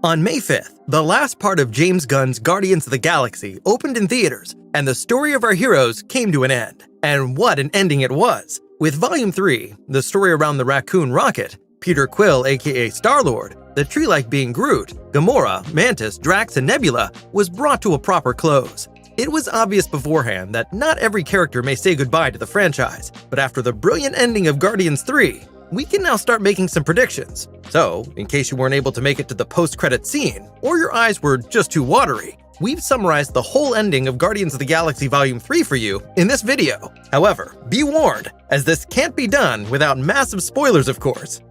On May 5th, the last part of James Gunn's Guardians of the Galaxy opened in theaters, and the story of our heroes came to an end. And what an ending it was! With Volume 3, the story around the raccoon Rocket, Peter Quill aka Star-Lord, the tree-like being Groot, Gamora, Mantis, Drax, and Nebula was brought to a proper close. It was obvious beforehand that not every character may say goodbye to the franchise, but after the brilliant ending of Guardians 3, we can now start making some predictions. So, in case you weren't able to make it to the post-credit scene, or your eyes were just too watery, we've summarized the whole ending of Guardians of the Galaxy Volume 3 for you in this video. However, be warned, as this can't be done without massive spoilers, of course.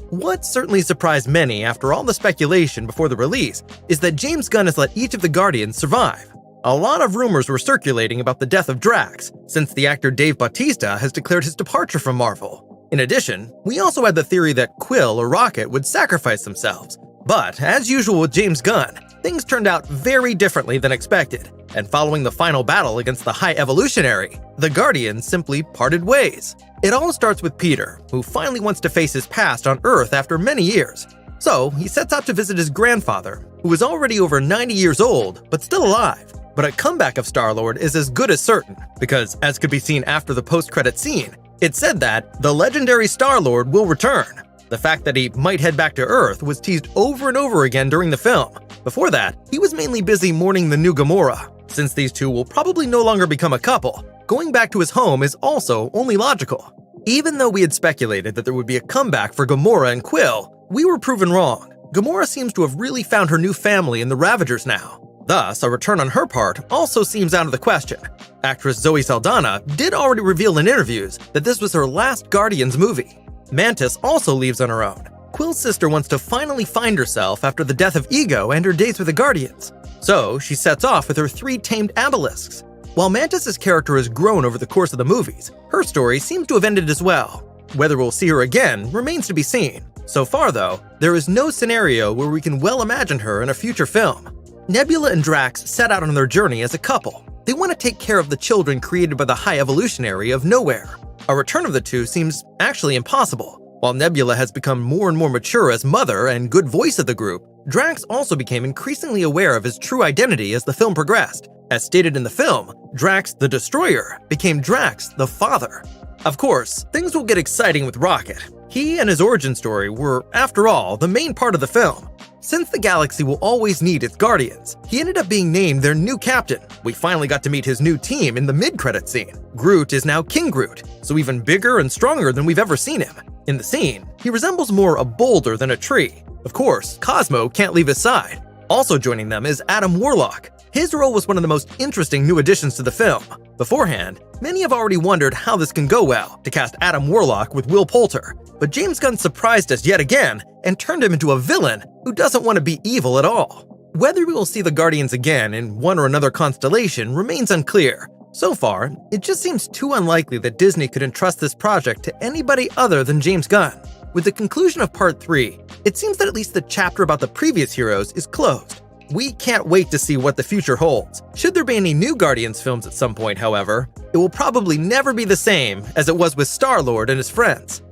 What certainly surprised many after all the speculation before the release is that James Gunn has let each of the Guardians survive. A lot of rumors were circulating about the death of Drax, since the actor Dave Bautista has declared his departure from Marvel. In addition, we also had the theory that Quill or Rocket would sacrifice themselves. But, as usual with James Gunn, things turned out very differently than expected, and following the final battle against the High Evolutionary, the Guardians simply parted ways. It all starts with Peter, who finally wants to face his past on Earth after many years. So, he sets out to visit his grandfather, who is already over 90 years old, but still alive. But a comeback of Star-Lord is as good as certain, because, as could be seen after the post-credit scene, it said that the legendary Star-Lord will return. The fact that he might head back to Earth was teased over and over again during the film. Before that, he was mainly busy mourning the new Gamora. Since these two will probably no longer become a couple, going back to his home is also only logical. Even though we had speculated that there would be a comeback for Gamora and Quill, we were proven wrong. Gamora seems to have really found her new family in the Ravagers now. Thus, a return on her part also seems out of the question. Actress Zoe Saldana did already reveal in interviews that this was her last Guardians movie. Mantis also leaves on her own. Quill's sister wants to finally find herself after the death of Ego and her days with the Guardians. So, she sets off with her 3 tamed abelisks. While Mantis' character has grown over the course of the movies, her story seems to have ended as well. Whether we'll see her again remains to be seen. So far though, there is no scenario where we can well imagine her in a future film. Nebula and Drax set out on their journey as a couple. They want to take care of the children created by the High Evolutionary of Nowhere. A return of the two seems actually impossible. While Nebula has become more and more mature as mother and good voice of the group, Drax also became increasingly aware of his true identity as the film progressed. As stated in the film, Drax the Destroyer became Drax the Father. Of course, things will get exciting with Rocket. He and his origin story were, after all, the main part of the film. Since the galaxy will always need its Guardians, he ended up being named their new captain. We finally got to meet his new team in the mid-credit scene. Groot is now King Groot, so even bigger and stronger than we've ever seen him. In the scene, he resembles more a boulder than a tree. Of course, Cosmo can't leave his side. Also joining them is Adam Warlock. His role was one of the most interesting new additions to the film. Beforehand, many have already wondered how this can go well, to cast Adam Warlock with Will Poulter. But James Gunn surprised us yet again and turned him into a villain who doesn't want to be evil at all. Whether we will see the Guardians again in one or another constellation remains unclear. So far, it just seems too unlikely that Disney could entrust this project to anybody other than James Gunn. With the conclusion of Part 3, it seems that at least the chapter about the previous heroes is closed. We can't wait to see what the future holds. Should there be any new Guardians films at some point, however, it will probably never be the same as it was with Star-Lord and his friends.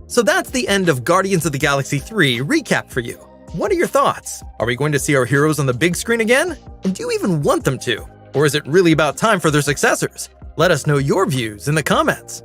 So that's the end of Guardians of the Galaxy 3 recap for you. What are your thoughts? Are we going to see our heroes on the big screen again? And do you even want them to? Or is it really about time for their successors? Let us know your views in the comments.